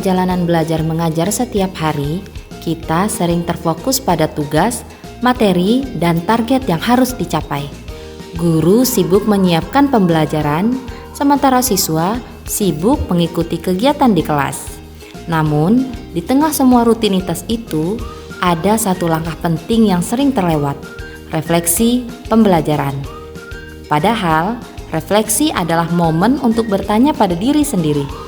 perjalanan belajar mengajar setiap hari, kita sering terfokus pada tugas, materi, dan target yang harus dicapai. Guru sibuk menyiapkan pembelajaran, sementara siswa sibuk mengikuti kegiatan di kelas. Namun, di tengah semua rutinitas itu, ada satu langkah penting yang sering terlewat, refleksi pembelajaran. Padahal, refleksi adalah momen untuk bertanya pada diri sendiri.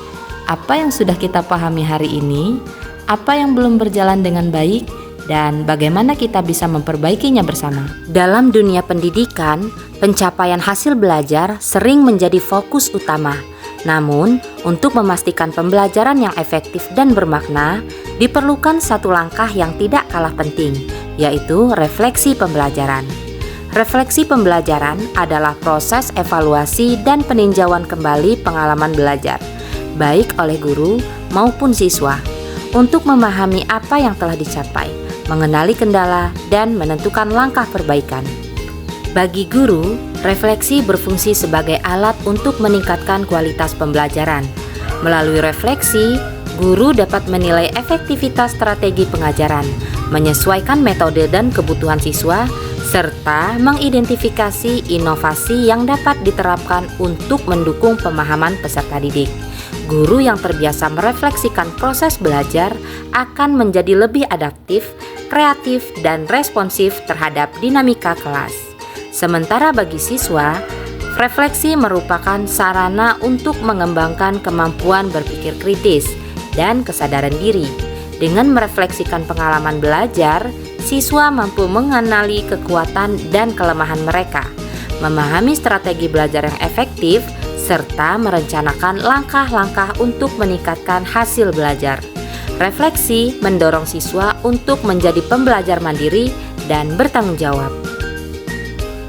Apa yang sudah kita pahami hari ini, apa yang belum berjalan dengan baik, dan bagaimana kita bisa memperbaikinya bersama. Dalam dunia pendidikan, pencapaian hasil belajar sering menjadi fokus utama. Namun, untuk memastikan pembelajaran yang efektif dan bermakna, diperlukan satu langkah yang tidak kalah penting, yaitu refleksi pembelajaran. Refleksi pembelajaran adalah proses evaluasi dan peninjauan kembali pengalaman belajar, baik oleh guru maupun siswa, untuk memahami apa yang telah dicapai, mengenali kendala, dan menentukan langkah perbaikan. Bagi guru, refleksi berfungsi sebagai alat untuk meningkatkan kualitas pembelajaran. Melalui refleksi, guru dapat menilai efektivitas strategi pengajaran, menyesuaikan metode dan kebutuhan siswa, serta mengidentifikasi inovasi yang dapat diterapkan untuk mendukung pemahaman peserta didik. Guru yang terbiasa merefleksikan proses belajar akan menjadi lebih adaptif, kreatif, dan responsif terhadap dinamika kelas. Sementara bagi siswa, refleksi merupakan sarana untuk mengembangkan kemampuan berpikir kritis dan kesadaran diri. Dengan merefleksikan pengalaman belajar, siswa mampu mengenali kekuatan dan kelemahan mereka, memahami strategi belajar yang efektif, serta merencanakan langkah-langkah untuk meningkatkan hasil belajar. Refleksi mendorong siswa untuk menjadi pembelajar mandiri dan bertanggung jawab.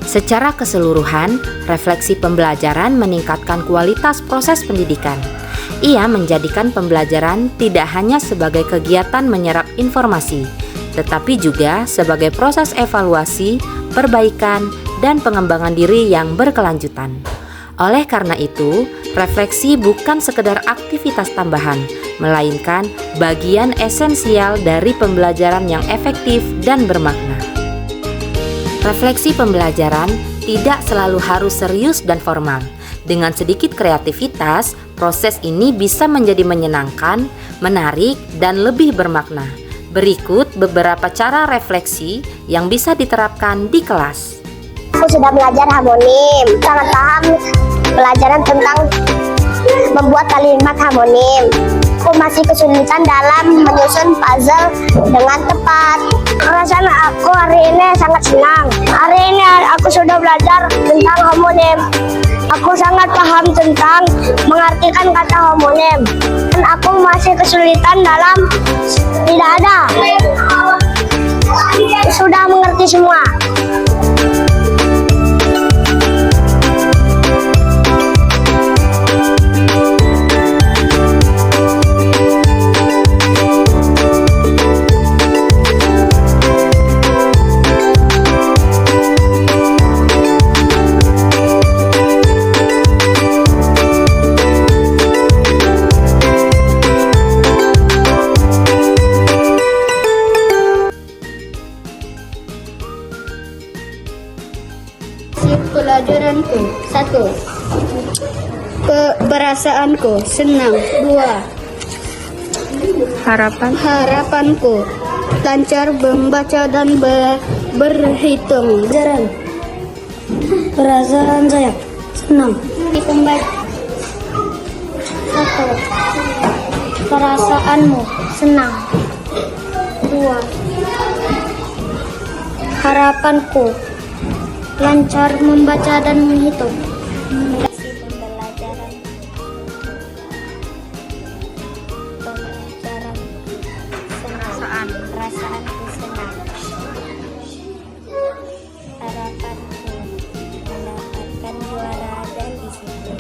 Secara keseluruhan, refleksi pembelajaran meningkatkan kualitas proses pendidikan. Ia menjadikan pembelajaran tidak hanya sebagai kegiatan menyerap informasi, tetapi juga sebagai proses evaluasi, perbaikan, dan pengembangan diri yang berkelanjutan. Oleh karena itu, refleksi bukan sekedar aktivitas tambahan, melainkan bagian esensial dari pembelajaran yang efektif dan bermakna. Refleksi pembelajaran tidak selalu harus serius dan formal. Dengan sedikit kreativitas, proses ini bisa menjadi menyenangkan, menarik, dan lebih bermakna. Berikut beberapa cara refleksi yang bisa diterapkan di kelas. Aku sudah belajar harmonim, sangat paham pelajaran tentang membuat kalimat harmonim. Aku masih kesulitan dalam menyusun puzzle dengan tepat. Perasaan aku hari ini sangat senang. Hari ini aku sudah belajar tentang homonim. Aku sangat paham tentang mengartikan kata homonim. Dan aku masih kesulitan dalam tidak ada. Sudah mengerti semua. Pelajaranku 1. Keberasaanku senang 2. Harapanku lancar membaca dan berhitung. Pelajaran. Perasaan saya senang. Di pembaca 1. Perasaanmu senang 2. Harapanku lancar membaca dan menghitung. Perasaanku senang. Harapanku mendapatkan juara dan disiplin.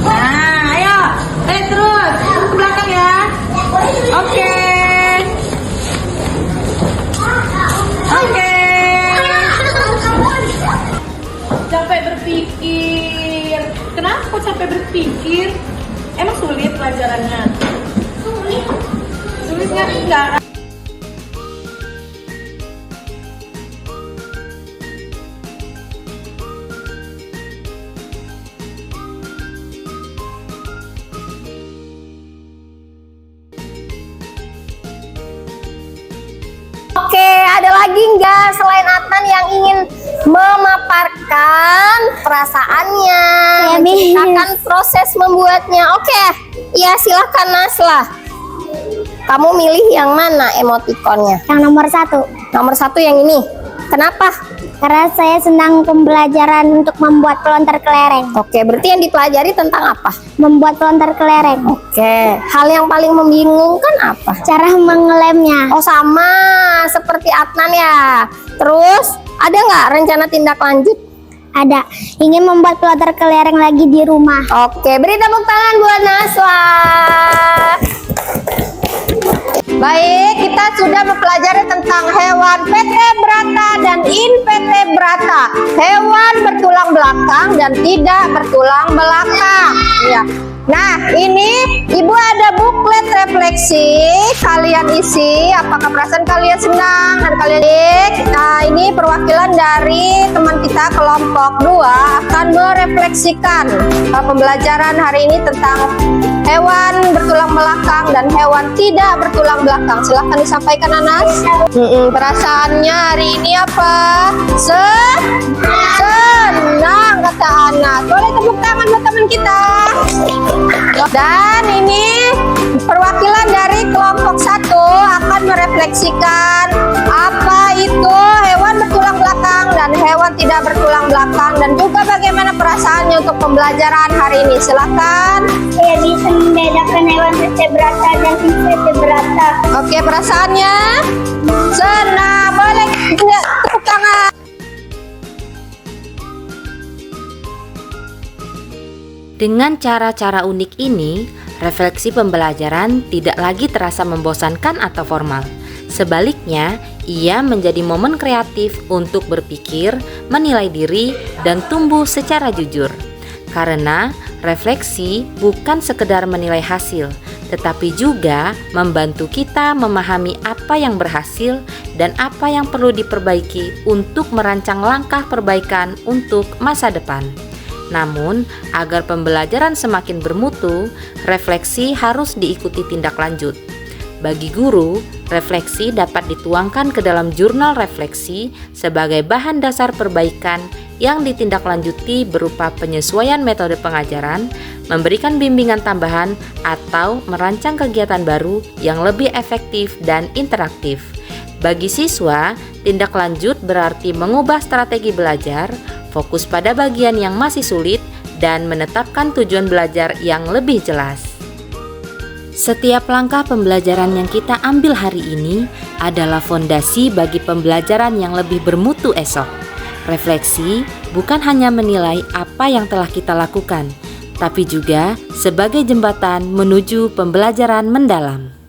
Nah, ayo, terus ke belakang ya. Oke. Capek berpikir. enggak. Oke, ada lagi nggak selain Adnan yang ingin memaparkan perasaannya, menceritakan proses membuatnya? Oke, ya silahkan Nasla. Kamu milih yang mana emotikonnya? Yang nomor 1. Nomor 1 yang ini. Kenapa? Karena saya senang pembelajaran untuk membuat pelontar kelereng. Oke, berarti yang dipelajari tentang apa? Membuat pelontar kelereng. Oke, hal yang paling membingungkan apa? Cara mengelemnya. Oh, sama seperti Adnan ya. Terus ada nggak rencana tindak lanjut? Ada. Ingin membuat pelontar kelereng lagi di rumah. Oke, beri tepuk tangan buat Naswa. Baik, kita sudah mempelajari tentang hewan vertebrata dan invertebrata. Hewan bertulang belakang dan tidak bertulang belakang. Ya. Nah, ini Ibu ada buklet refleksi. Kalian isi apakah perasaan kalian senang dan kalian Nah, ini perwakilan dari teman kita kelompok 2 akan merefleksikan pembelajaran hari ini tentang hewan bertulang belakang dan hewan tidak bertulang belakang. Silahkan disampaikan, Anas. Perasaannya hari ini apa? Senang, kata Anas. Boleh tepuk tangan buat teman kita. Dan ini perwakilan dari kelompok 1 akan merefleksikan apa itu hewan bertulang belakang dan hewan tidak bertulang belakang, dan juga bagaimana perasaannya untuk pembelajaran hari ini. Silakan. Saya bisa membedakan hewan vertebrata dan invertebrata. Oke, perasaannya senang. Boleh tepuk tangan. Dengan cara-cara unik ini, refleksi pembelajaran tidak lagi terasa membosankan atau formal. Sebaliknya, ia menjadi momen kreatif untuk berpikir, menilai diri, dan tumbuh secara jujur. Karena refleksi bukan sekedar menilai hasil, tetapi juga membantu kita memahami apa yang berhasil dan apa yang perlu diperbaiki untuk merancang langkah perbaikan untuk masa depan. Namun, agar pembelajaran semakin bermutu, refleksi harus diikuti tindak lanjut. Bagi guru, refleksi dapat dituangkan ke dalam jurnal refleksi sebagai bahan dasar perbaikan yang ditindaklanjuti berupa penyesuaian metode pengajaran, memberikan bimbingan tambahan, atau merancang kegiatan baru yang lebih efektif dan interaktif. Bagi siswa, tindak lanjut berarti mengubah strategi belajar, fokus pada bagian yang masih sulit, dan menetapkan tujuan belajar yang lebih jelas. Setiap langkah pembelajaran yang kita ambil hari ini adalah fondasi bagi pembelajaran yang lebih bermutu esok. Refleksi bukan hanya menilai apa yang telah kita lakukan, tapi juga sebagai jembatan menuju pembelajaran mendalam.